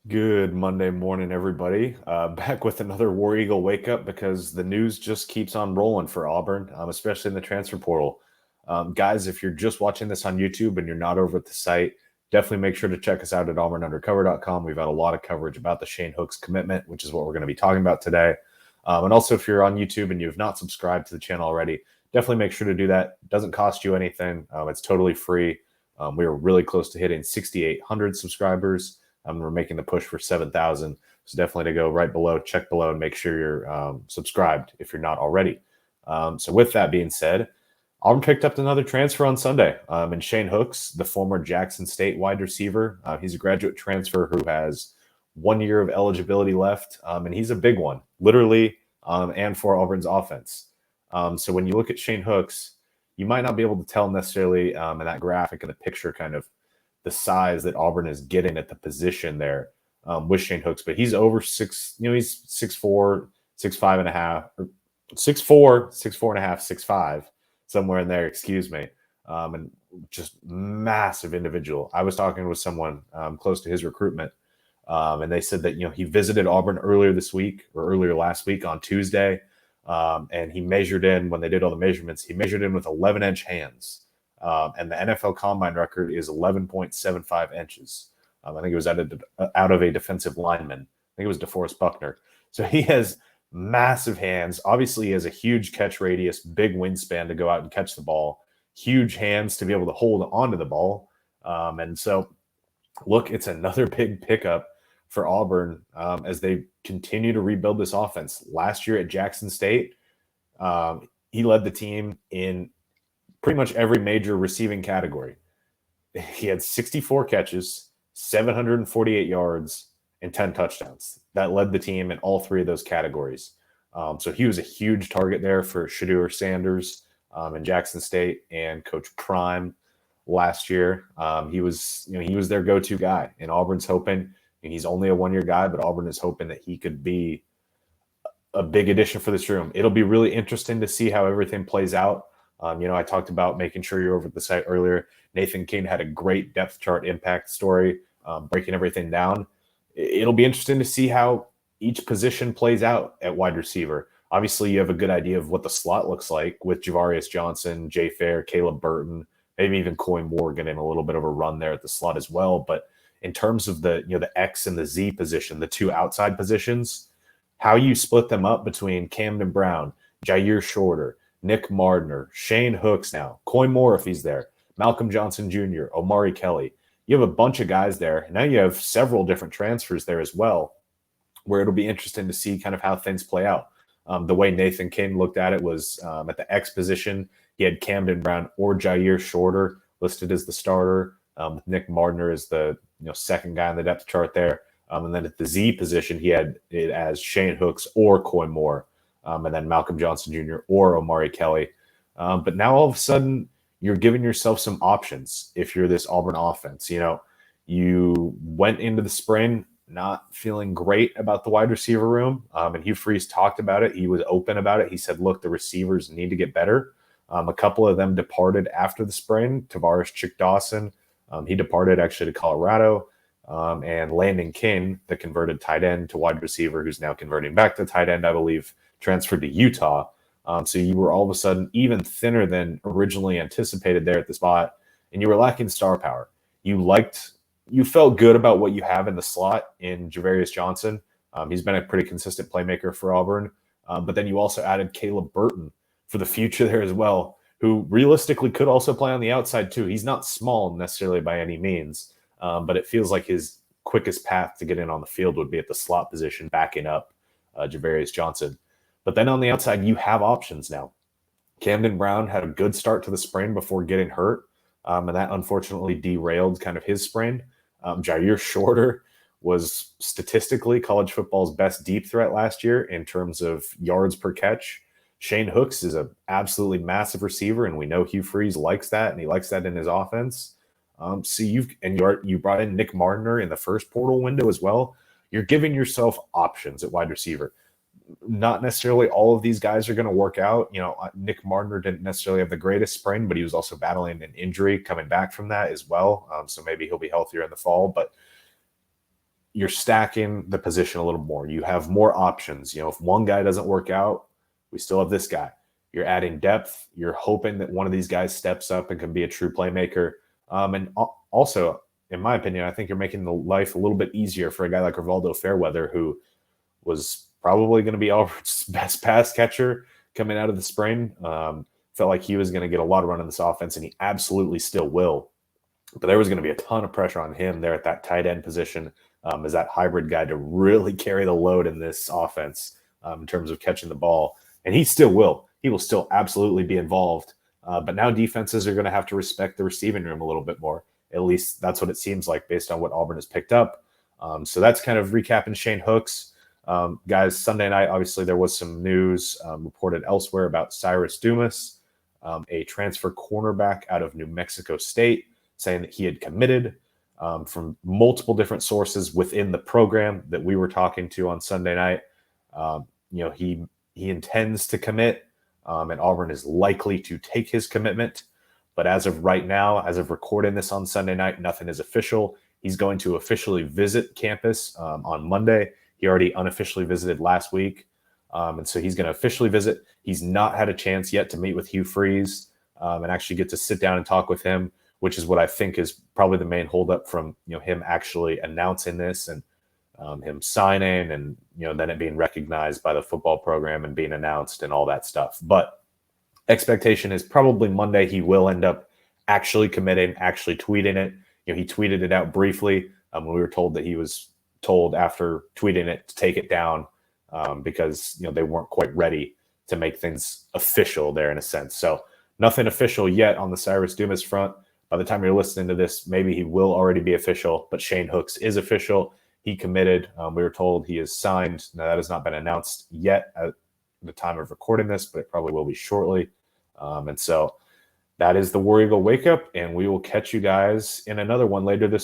Good Monday morning, everybody. Back with another War Eagle wake up because the news just keeps on rolling for Auburn, especially in the transfer portal. Guys, if you're just watching this on YouTube and you're not over at the site, definitely make sure to check us out at auburnundercover.com. We've had a lot of coverage about the Shane Hooks commitment, which is what we're going to be talking about today. And also, if you're on YouTube and you have not subscribed to the channel already, definitely make sure to do that. It doesn't cost you anything. It's totally free. We are really close to hitting 6,800 subscribers. We're making the push for 7,000. So definitely to go right below, check below, and make sure you're subscribed if you're not already. So with that being said, Auburn picked up another transfer on Sunday. And Shane Hooks, the former Jackson State wide receiver, he's a graduate transfer who has 1 year of eligibility left, and he's a big one, literally, and for Auburn's offense. So when you look at Shane Hooks, you might not be able to tell necessarily in that graphic and the picture kind of the size that Auburn is getting at the position there with Shane Hooks, but he's over six. He's 6'4", 6'5" and a half, or 6'4", 6'4" and a half, 6'5", somewhere in there. Excuse me, and just massive individual. I was talking with someone close to his recruitment, and they said that he visited Auburn earlier this week or earlier last week on Tuesday, and he measured in when they did all the measurements. He measured in with 11-inch hands. And the NFL Combine record is 11.75 inches. I think it was out of a defensive lineman. I think it was DeForest Buckner. So he has massive hands. Obviously, he has a huge catch radius, big wingspan to go out and catch the ball, huge hands to be able to hold onto the ball. And so, look, it's another big pickup for Auburn as they continue to rebuild this offense. Last year at Jackson State, he led the team in pretty much every major receiving category. He had 64 catches, 748 yards, and 10 touchdowns. That led the team in all three of those categories. So he was a huge target there for Shedeur Sanders in Jackson State and Coach Prime last year. He was their go-to guy, and Auburn's hoping. And he's only a one-year guy, but Auburn is hoping that he could be a big addition for this room. It'll be really interesting to see how everything plays out. I talked about making sure you're over at the site earlier. Nathan King had a great depth chart impact story, breaking everything down. It'll be interesting to see how each position plays out at wide receiver. Obviously, you have a good idea of what the slot looks like with Javarius Johnson, Jay Fair, Caleb Burton, maybe even Coy Moore getting a little bit of a run there at the slot as well. But in terms of the X and the Z position, the two outside positions, how you split them up between Camden Brown, Jair Shorter, Nick Mardner, Shane Hooks now, Coy Moore if he's there, Malcolm Johnson Jr., Omari Kelly. You have a bunch of guys there. Now you have several different transfers there as well, where it'll be interesting to see kind of how things play out. The way Nathan King looked at it was at the X position, he had Camden Brown or Jair Shorter listed as the starter, with Nick Mardner as the second guy on the depth chart there. And then at the Z position, he had it as Shane Hooks or Coy Moore. And then Malcolm Johnson Jr. or Omari Kelly. But now all of a sudden, you're giving yourself some options if you're this Auburn offense. You went into the spring not feeling great about the wide receiver room, and Hugh Freeze talked about it. He was open about it. He said, look, the receivers need to get better. A couple of them departed after the spring. Tavares Chick Dawson, he departed actually to Colorado. And Landon King, the converted tight end to wide receiver, who's now converting back to tight end, I believe, transferred to Utah. So you were all of a sudden even thinner than originally anticipated there at the spot, and you were lacking star power. You felt good about what you have in the slot in Javarius Johnson. He's been a pretty consistent playmaker for Auburn. But then you also added Caleb Burton for the future there as well, who realistically could also play on the outside too. He's not small necessarily by any means, but it feels like his quickest path to get in on the field would be at the slot position, backing up Javarius Johnson. But then on the outside, you have options now. Camden Brown had a good start to the spring before getting hurt, and that unfortunately derailed kind of his spring. Jair Shorter was statistically college football's best deep threat last year in terms of yards per catch. Shane Hooks is an absolutely massive receiver, and we know Hugh Freeze likes that, and he likes that in his offense. So you brought in Nick Mardner in the first portal window as well. You're giving yourself options at wide receiver. Not necessarily all of these guys are going to work out. Nick Mardner didn't necessarily have the greatest spring, but he was also battling an injury coming back from that as well. So maybe he'll be healthier in the fall. But you're stacking the position a little more. You have more options. If one guy doesn't work out, we still have this guy. You're adding depth. You're hoping that one of these guys steps up and can be a true playmaker. And also, in my opinion, I think you're making the life a little bit easier for a guy like Rivaldo Fairweather, who was probably going to be Auburn's best pass catcher coming out of the spring. Felt like he was going to get a lot of run in this offense, and he absolutely still will. But there was going to be a ton of pressure on him there at that tight end position as that hybrid guy to really carry the load in this offense in terms of catching the ball. And he still will. He will still absolutely be involved. But now defenses are going to have to respect the receiving room a little bit more. At least that's what it seems like based on what Auburn has picked up. So that's kind of recapping Shane Hooks. Guys, Sunday night, obviously there was some news reported elsewhere about Cyrus Dumas, a transfer cornerback out of New Mexico State, saying that he had committed from multiple different sources within the program that we were talking to on Sunday night. He intends to commit, and Auburn is likely to take his commitment. But as of right now, as of recording this on Sunday night, nothing is official. He's going to officially visit campus on Monday. He already unofficially visited last week. And so he's going to officially visit. He's not had a chance yet to meet with Hugh Freeze and actually get to sit down and talk with him, which is what I think is probably the main holdup from him actually announcing this and him signing and then it being recognized by the football program and being announced and all that stuff. But expectation is probably Monday he will end up actually committing, actually tweeting it. He tweeted it out briefly when we were told that he was told after tweeting it to take it down because they weren't quite ready to make things official there in a sense. So nothing official yet on the Cyrus Dumas front. By the time you're listening to this, maybe he will already be official, but Shane Hooks is official. He committed. We were told he is signed. Now, that has not been announced yet at the time of recording this, but it probably will be shortly. And so that is the War Eagle Wake Up, and we will catch you guys in another one later this